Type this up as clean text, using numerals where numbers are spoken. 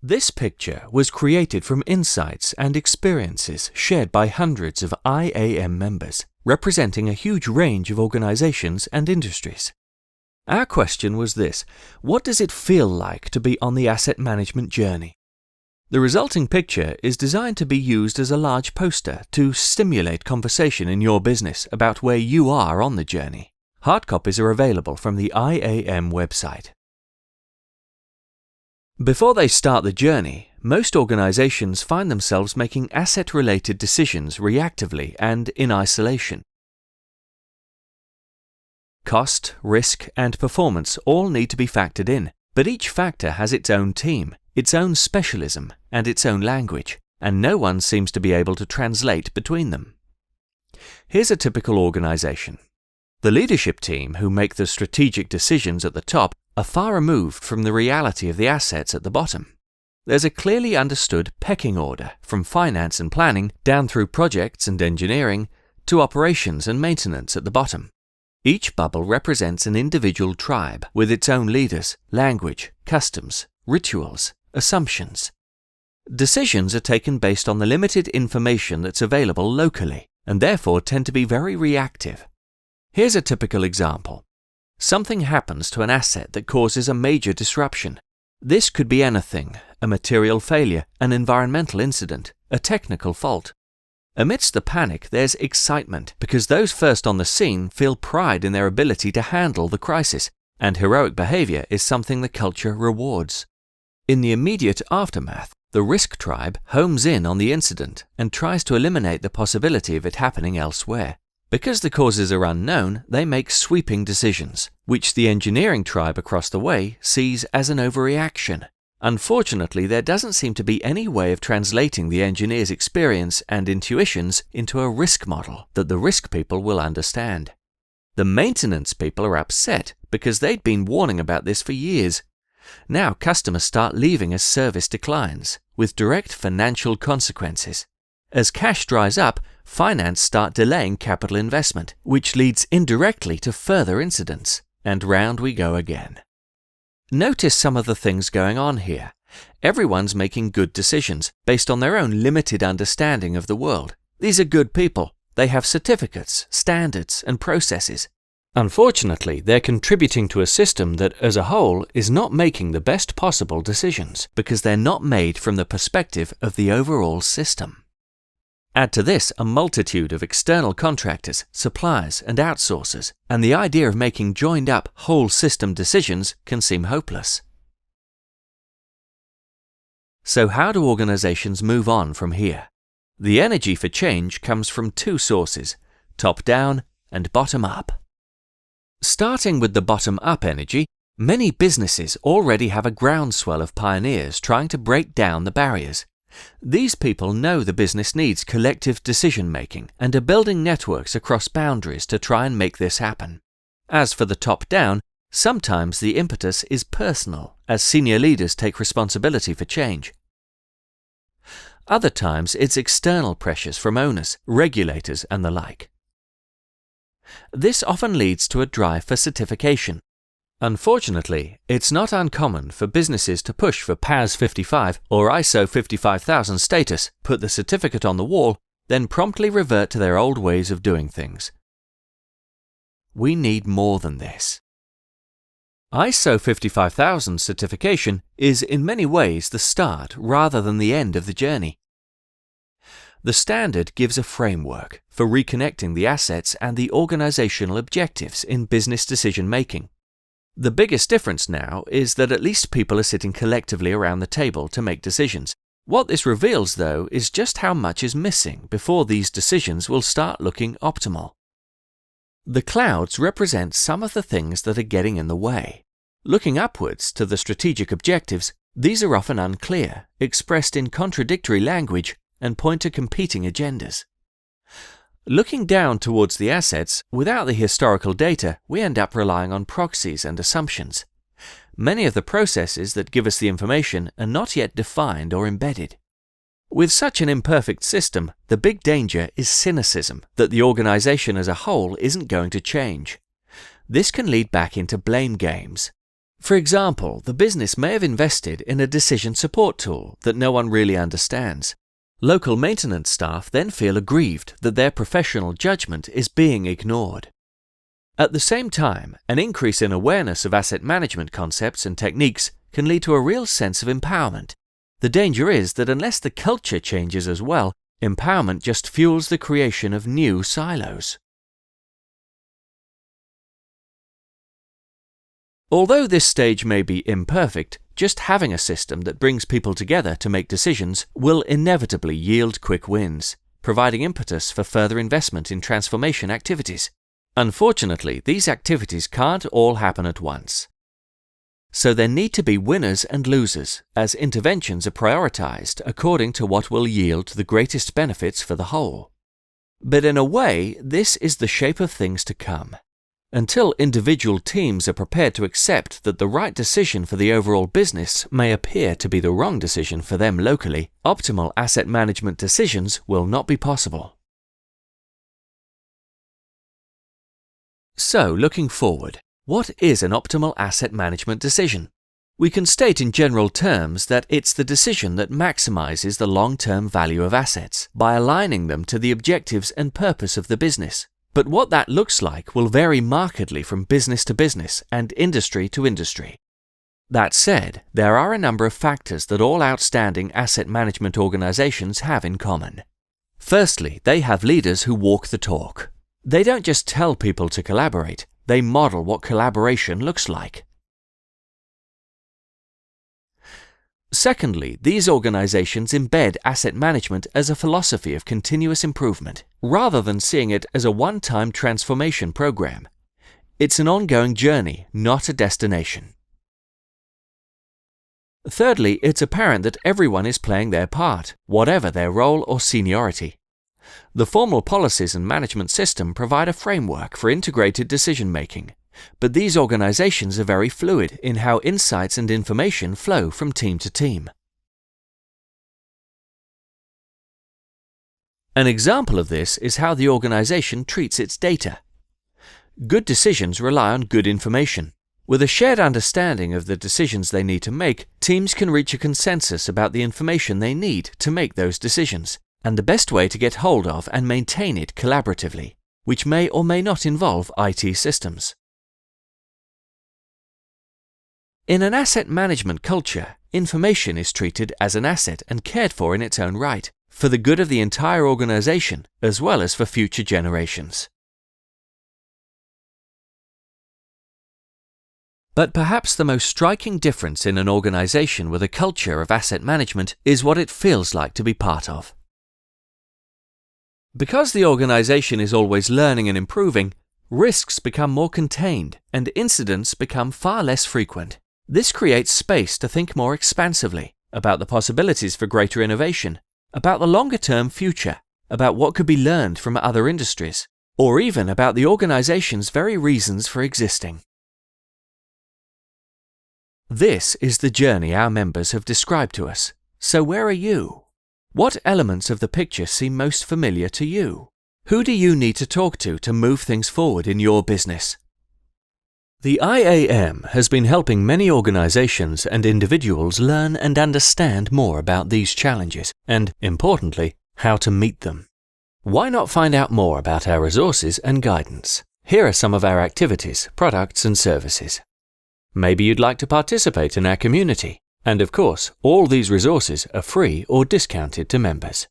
This picture was created from insights and experiences shared by hundreds of IAM members, representing a huge range of organizations and industries. Our question was this: what does it feel like to be on the asset management journey? The resulting picture is designed to be used as a large poster to stimulate conversation in your business about where you are on the journey. Hard copies are available from the IAM website. Before they start the journey, most organizations find themselves making asset-related decisions reactively and in isolation. Cost, risk, and performance all need to be factored in, but each factor has its own team, its own specialism, and its own language, and no one seems to be able to translate between them. Here's a typical organization. The leadership team who make the strategic decisions at the top are far removed from the reality of the assets at the bottom. There's a clearly understood pecking order from finance and planning down through projects and engineering to operations and maintenance at the bottom. Each bubble represents an individual tribe with its own leaders, language, customs, rituals, assumptions. Decisions are taken based on the limited information that's available locally and therefore tend to be very reactive. Here's a typical example. Something happens to an asset that causes a major disruption. This could be anything: a material failure, an environmental incident, a technical fault. Amidst the panic, there's excitement because those first on the scene feel pride in their ability to handle the crisis, and heroic behavior is something the culture rewards. In the immediate aftermath, the risk tribe homes in on the incident and tries to eliminate the possibility of it happening elsewhere. Because the causes are unknown, they make sweeping decisions, which the engineering tribe across the way sees as an overreaction. Unfortunately, there doesn't seem to be any way of translating the engineer's experience and intuitions into a risk model that the risk people will understand. The maintenance people are upset because they'd been warning about this for years. Now customers start leaving as service declines, with direct financial consequences. As cash dries up, finance start delaying capital investment, which leads indirectly to further incidents, and round we go again. Notice some of the things going on here. Everyone's making good decisions based on their own limited understanding of the world. These are good people. They have certificates, standards, and processes. Unfortunately, they're contributing to a system that, as a whole, is not making the best possible decisions because they're not made from the perspective of the overall system. Add to this a multitude of external contractors, suppliers, and outsourcers, and the idea of making joined-up whole system decisions can seem hopeless. So how do organizations move on from here? The energy for change comes from two sources: top-down and bottom-up. Starting with the bottom-up energy, many businesses already have a groundswell of pioneers trying to break down the barriers. These people know the business needs collective decision-making and are building networks across boundaries to try and make this happen. As for the top-down, sometimes the impetus is personal, as senior leaders take responsibility for change. Other times it's external pressures from owners, regulators, and the like. This often leads to a drive for certification. Unfortunately, it's not uncommon for businesses to push for PAS 55 or ISO 55000 status, put the certificate on the wall, then promptly revert to their old ways of doing things. We need more than this. ISO 55000 certification is in many ways the start rather than the end of the journey. The standard gives a framework for reconnecting the assets and the organizational objectives in business decision-making. The biggest difference now is that at least people are sitting collectively around the table to make decisions. What this reveals, though, is just how much is missing before these decisions will start looking optimal. The clouds represent some of the things that are getting in the way. Looking upwards to the strategic objectives, these are often unclear, expressed in contradictory language, and point to competing agendas. Looking down towards the assets, without the historical data, we end up relying on proxies and assumptions. Many of the processes that give us the information are not yet defined or embedded. With such an imperfect system, the big danger is cynicism that the organization as a whole isn't going to change. This can lead back into blame games. For example, the business may have invested in a decision support tool that no one really understands. Local maintenance staff then feel aggrieved that their professional judgment is being ignored. At the same time, an increase in awareness of asset management concepts and techniques can lead to a real sense of empowerment. The danger is that unless the culture changes as well, empowerment just fuels the creation of new silos. Although this stage may be imperfect, just having a system that brings people together to make decisions will inevitably yield quick wins, providing impetus for further investment in transformation activities. Unfortunately, these activities can't all happen at once. So there need to be winners and losers, as interventions are prioritized according to what will yield the greatest benefits for the whole. But in a way, this is the shape of things to come. Until individual teams are prepared to accept that the right decision for the overall business may appear to be the wrong decision for them locally, optimal asset management decisions will not be possible. So, looking forward, what is an optimal asset management decision? We can state in general terms that it's the decision that maximizes the long-term value of assets by aligning them to the objectives and purpose of the business. But what that looks like will vary markedly from business to business and industry to industry. That said, there are a number of factors that all outstanding asset management organizations have in common. Firstly, they have leaders who walk the talk. They don't just tell people to collaborate, they model what collaboration looks like. Secondly, these organizations embed asset management as a philosophy of continuous improvement, rather than seeing it as a one-time transformation program. It's an ongoing journey, not a destination. Thirdly, it's apparent that everyone is playing their part, whatever their role or seniority. The formal policies and management system provide a framework for integrated decision-making, but these organizations are very fluid in how insights and information flow from team to team. An example of this is how the organization treats its data. Good decisions rely on good information. With a shared understanding of the decisions they need to make, teams can reach a consensus about the information they need to make those decisions, and the best way to get hold of and maintain it collaboratively, which may or may not involve IT systems. In an asset management culture, information is treated as an asset and cared for in its own right, for the good of the entire organization, as well as for future generations. But perhaps the most striking difference in an organization with a culture of asset management is what it feels like to be part of. Because the organization is always learning and improving, risks become more contained and incidents become far less frequent. This creates space to think more expansively about the possibilities for greater innovation, about the longer-term future, about what could be learned from other industries, or even about the organization's very reasons for existing. This is the journey our members have described to us. So where are you? What elements of the picture seem most familiar to you? Who do you need to talk to move things forward in your business? The IAM has been helping many organizations and individuals learn and understand more about these challenges and, importantly, how to meet them. Why not find out more about our resources and guidance? Here are some of our activities, products and services. Maybe you'd like to participate in our community. And of course, all these resources are free or discounted to members.